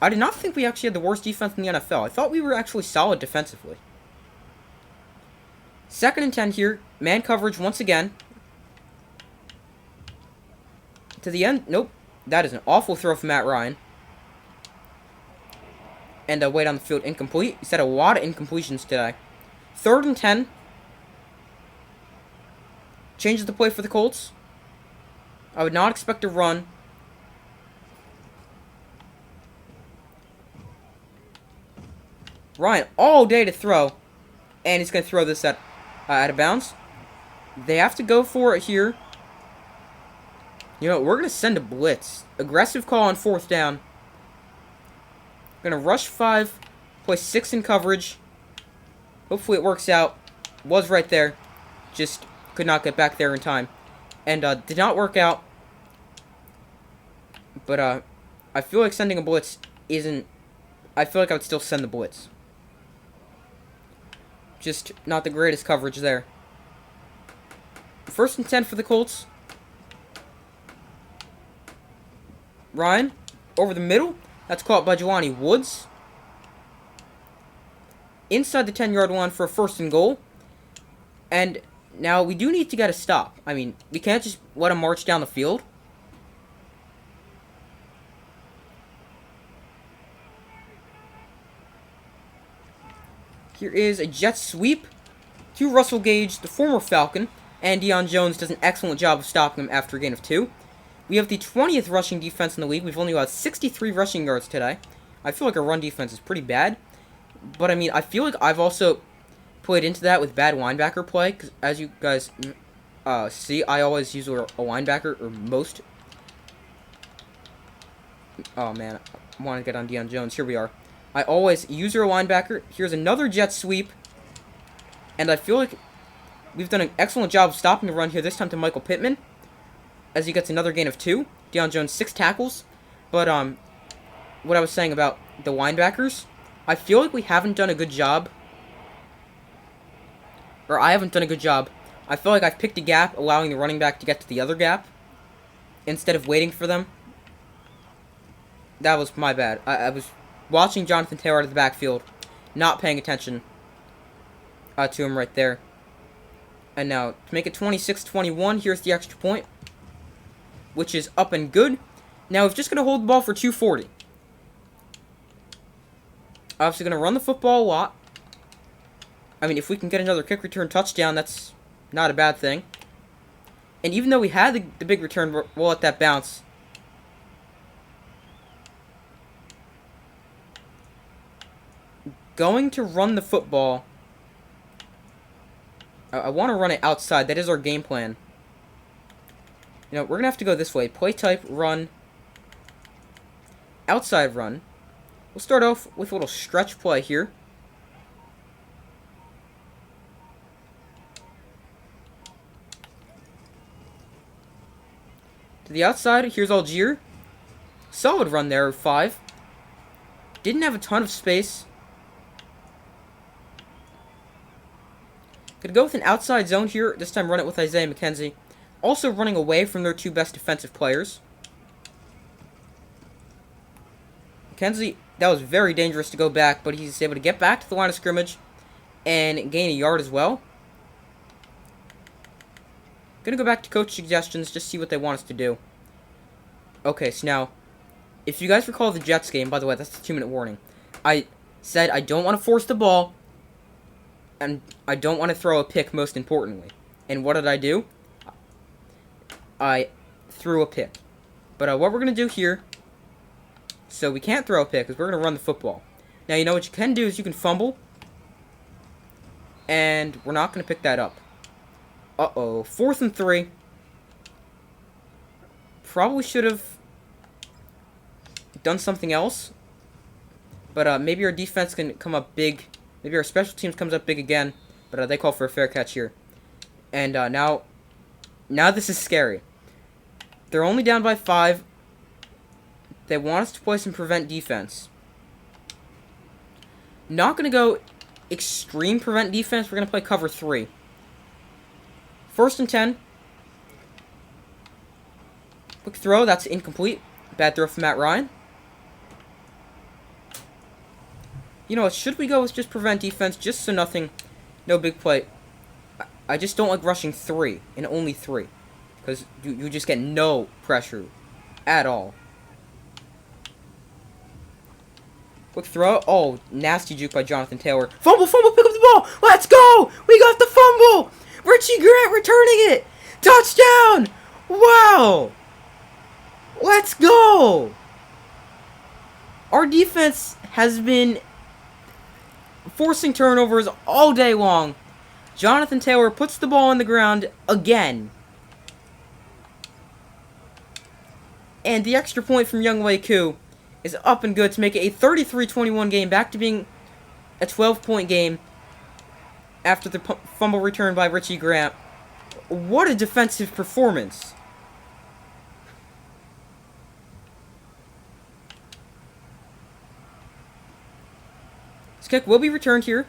I did not think we actually had the worst defense in the NFL. I thought we were actually solid defensively. 2nd and 10 here. Man coverage once again. To the end. Nope. That is an awful throw from Matt Ryan. And way down the field, incomplete. He's had a lot of incompletions today. 3rd and 10. Changes the play for the Colts. I would not expect a run. Ryan all day to throw. And he's going to throw this out of bounds. They have to go for it here. You know, we're going to send a blitz. Aggressive call on 4th down. We're going to rush 5. Play 6 in coverage. Hopefully it works out. Was right there. Just could not get back there in time. And did not work out. But I feel like sending a blitz isn't... I feel like I would still send the blitz. Just not the greatest coverage there. 1st and 10 for the Colts. Ryan, over the middle. That's caught by Jelani Woods. Inside the 10-yard line for a 1st and goal. And now we do need to get a stop. I mean, we can't just let him march down the field. Here is a jet sweep to Russell Gage, the former Falcon. And Deion Jones does an excellent job of stopping him after a gain of 2. We have the 20th rushing defense in the league. We've only got 63 rushing yards today. I feel like our run defense is pretty bad. But, I mean, I feel like I've also played into that with bad linebacker play. Because, as you guys see, I always use a linebacker, or most. Oh, man. I want to get on Deion Jones. Here we are. I always use a linebacker. Here's another jet sweep. And I feel like we've done an excellent job of stopping the run here, this time to Michael Pittman, as he gets another gain of 2. Deion Jones, 6 tackles. But, what I was saying about the linebackers, I feel like we haven't done a good job. Or I haven't done a good job. I feel like I've picked a gap, allowing the running back to get to the other gap, instead of waiting for them. That was my bad. I was watching Jonathan Taylor out of the backfield, not paying attention to him right there. And now, to make it 26-21, here's the extra point, which is up and good. Now, we're just going to hold the ball for 2:40. Obviously, going to run the football a lot. I mean, if we can get another kick return touchdown, that's not a bad thing. And even though we had the big return, we'll let that bounce. Going to run the football. I want to run it outside. That is our game plan. You know, we're going to have to go this way. Play type, run. Outside run. We'll start off with a little stretch play here. To the outside, here's Algier. Solid run there, 5. Didn't have a ton of space. Could go with an outside zone here. This time run it with Isaiah McKenzie. Also running away from their 2 best defensive players. McKenzie, that was very dangerous to go back, but he's able to get back to the line of scrimmage and gain a yard as well. Gonna go back to coach suggestions, just see what they want us to do. Okay, so now, if you guys recall the Jets game, by the way, that's the 2-minute warning. I said I don't want to force the ball, and I don't want to throw a pick, most importantly. And what did I do? I threw a pick. But what we're going to do here, so we can't throw a pick, is we're going to run the football. Now, you know what you can do is you can fumble, and we're not going to pick that up. Uh-oh, 4th and 3. Probably should have done something else. But maybe our defense can come up big. Maybe our special teams comes up big again. But they call for a fair catch here. And now this is scary. They're only down by 5. They want us to play some prevent defense. Not going to go extreme prevent defense. We're going to play cover 3. 1st and 10. Quick throw. That's incomplete. Bad throw from Matt Ryan. You know what? Should we go with just prevent defense? Just so nothing. No big play. I just don't like rushing 3 and only 3. Because you just get no pressure at all. Quick throw. Oh, nasty juke by Jonathan Taylor. Fumble, pick up the ball. Let's go. We got the fumble. Richie Grant returning it. Touchdown. Wow. Let's go. Our defense has been forcing turnovers all day long. Jonathan Taylor puts the ball on the ground again. And the extra point from Young Wei Koo is up and good to make it a 33-21 game, back to being a 12-point game after the fumble return by Richie Grant. What a defensive performance. This kick will be returned here.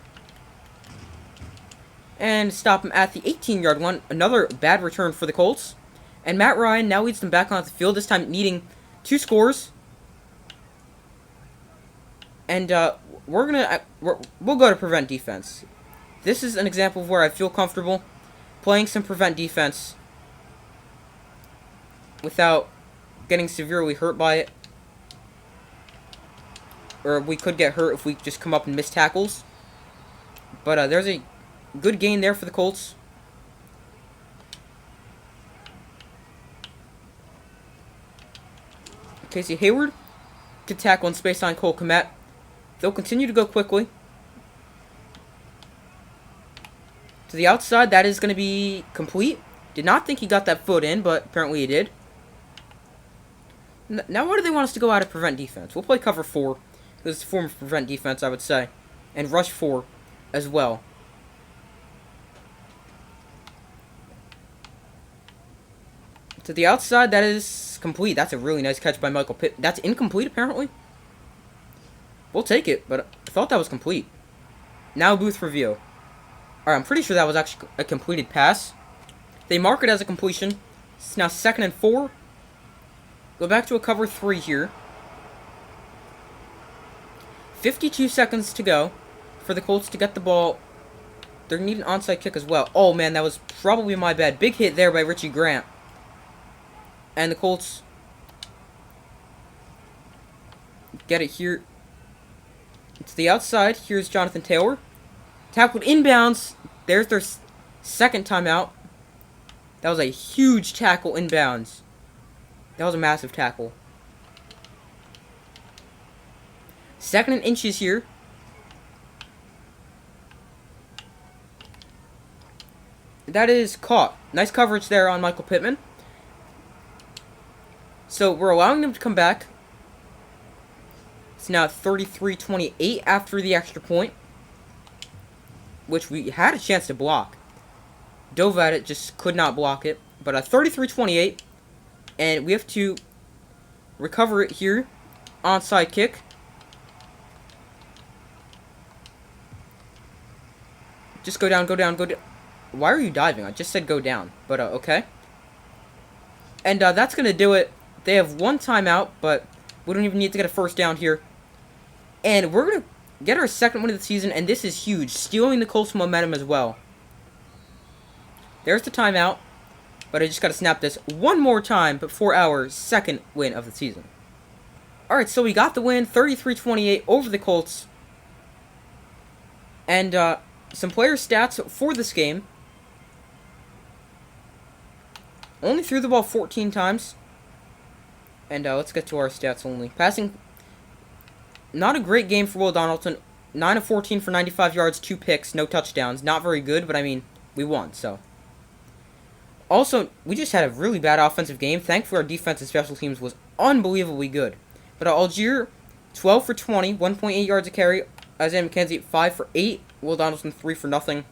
And stop him at the 18-yard line. Another bad return for the Colts. And Matt Ryan now leads them back onto the field, this time needing 2 scores. And we'll go to prevent defense. This is an example of where I feel comfortable playing some prevent defense without getting severely hurt by it. Or we could get hurt if we just come up and miss tackles. But there's a good gain there for the Colts. Casey Hayward, good tackle in space on Cole Kmet. They'll continue to go quickly. To the outside, that is going to be complete. Did not think he got that foot in, but apparently he did. Now where do they want us to go out of prevent defense? We'll play cover 4. This is a form of prevent defense, I would say. And rush 4 as well. To the outside, that is complete. That's a really nice catch by Michael Pitt. That's incomplete, apparently. We'll take it, but I thought that was complete. Now booth review. Alright, I'm pretty sure that was actually a completed pass. They mark it as a completion. It's now 2nd and 4. Go back to a cover 3 here. 52 seconds to go for the Colts to get the ball. They need an onside kick as well. Oh, man, that was probably my bad. Big hit there by Richie Grant. And the Colts get it here. It's the outside. Here's Jonathan Taylor. Tackled inbounds. There's their second timeout. That was a huge tackle inbounds. That was a massive tackle. 2nd and inches here. That is caught. Nice coverage there on Michael Pittman. So we're allowing them to come back. It's now 33-28 after the extra point, which we had a chance to block. Dove at it, just could not block it. But 33-28, and we have to recover it here. Onside kick. Just go down, go down, go down. Why are you diving? I just said go down, but okay. And that's going to do it. They have 1 timeout, but we don't even need to get a first down here. And we're going to get our 2nd win of the season, and this is huge. Stealing the Colts' momentum as well. There's the timeout. But I just got to snap this one more time before our second win of the season. Alright, so we got the win, 33-28 over the Colts. And some player stats for this game. Only threw the ball 14 times. And let's get to our stats only. Passing, not a great game for Will Donaldson. 9 of 14 for 95 yards, 2 picks, no touchdowns. Not very good, but I mean, we won, so. Also, we just had a really bad offensive game. Thankfully, our defense and special teams was unbelievably good. But Algier, 12 for 20, 1.8 yards a carry. Isaiah McKenzie, 5 for 8. Will Donaldson, 3 for nothing.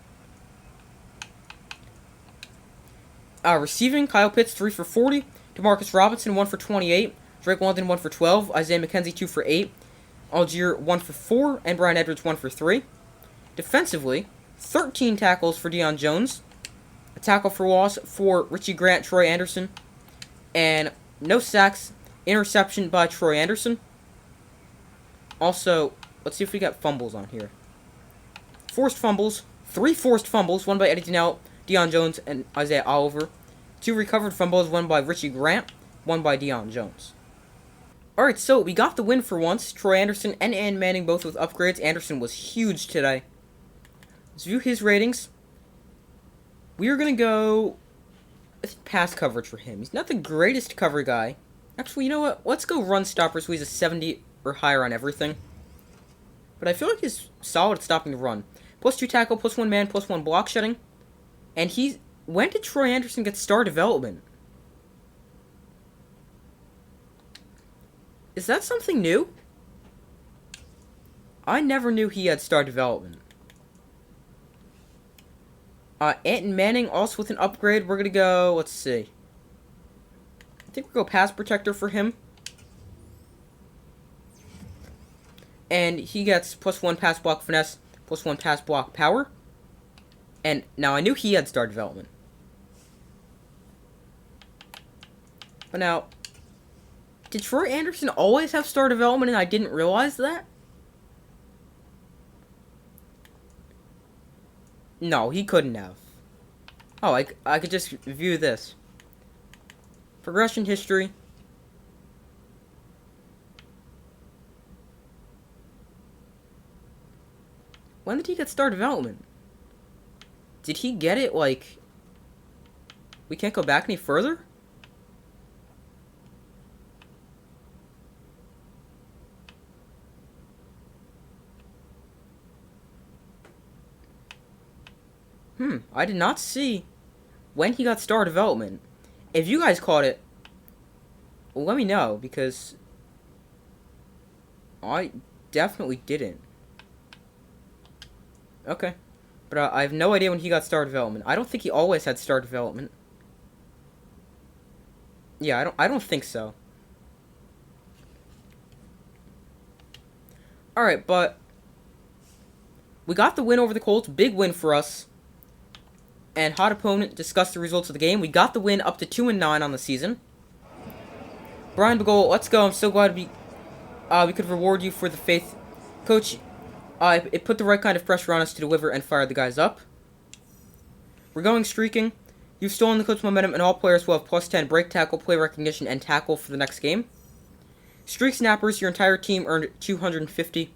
Receiving, Kyle Pitts, 3 for 40. Demarcus Robinson, 1 for 28. Drake London, 1 for 12. Isaiah McKenzie, 2 for 8. Algier, 1 for 4. And Brian Edwards, 1 for 3. Defensively, 13 tackles for Deion Jones. A tackle for loss for Richie Grant, Troy Anderson. And no sacks. Interception by Troy Anderson. Also, let's see if we got fumbles on here. Forced fumbles. 3 forced fumbles. One by Eddie Donnell, Deion Jones, and Isaiah Oliver. 2 recovered fumbles. One by Richie Grant. One by Deion Jones. Alright, so we got the win for once. Troy Anderson and Ann Manning both with upgrades. Anderson was huge today. Let's view his ratings. We are going to go with pass coverage for him. He's not the greatest cover guy. Actually, you know what? Let's go run stopper so he's a 70 or higher on everything. But I feel like he's solid at stopping the run. +2 tackle, +1 man, +1 block shedding. And when did Troy Anderson get star development? Is that something new? I never knew he had star development. Anton Manning also with an upgrade. We're going to go, let's see. I think we'll go pass protector for him. And he gets +1 pass block finesse, +1 pass block power. And now I knew he had star development. But now, did Troy Anderson always have star development and I didn't realize that? No, he couldn't have. Oh, I could just view this. Progression history. When did he get star development? Did he get it, like... We can't go back any further? I did not see when he got star development. If you guys caught it, well, let me know, because I definitely didn't. Okay. But I have no idea when he got star development. I don't think he always had star development. Yeah, I don't think so. Alright, but we got the win over the Colts. Big win for us. And hot opponent discussed the results of the game. We got the win up to 2-9 on the season. Brian Bagol, let's go. I'm so glad we could reward you for the faith. Coach, it put the right kind of pressure on us to deliver and fire the guys up. We're going streaking. You've stolen the Colts' momentum, and all players will have +10 break tackle, play recognition, and tackle for the next game. Streak snappers, your entire team earned 250.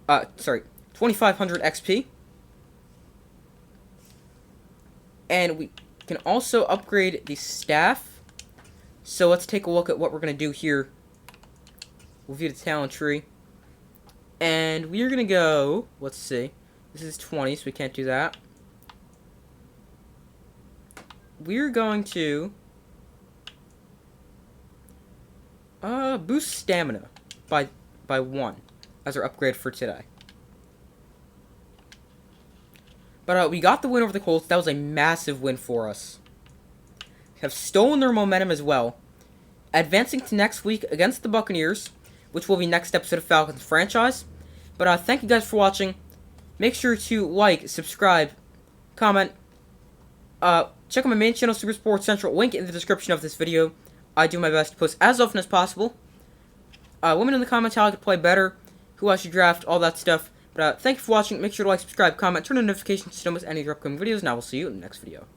2,500 XP. And we can also upgrade the staff. So let's take a look at what we're going to do here. We'll view the talent tree. And we're going to go, let's see. This is 20, so we can't do that. We're going to boost stamina by 1 as our upgrade for today. But we got the win over the Colts. That was a massive win for us. We have stolen their momentum as well. Advancing to next week against the Buccaneers, which will be next episode of Falcons franchise. But thank you guys for watching. Make sure to like, subscribe, comment. Check out my main channel, Super Sports Central. Link in the description of this video. I do my best to post as often as possible. Let me know in the comments how I could play better, who I should draft, all that stuff. But thank you for watching. Make sure to like, subscribe, comment, turn on notifications to don't miss any of your upcoming videos, and I will see you in the next video.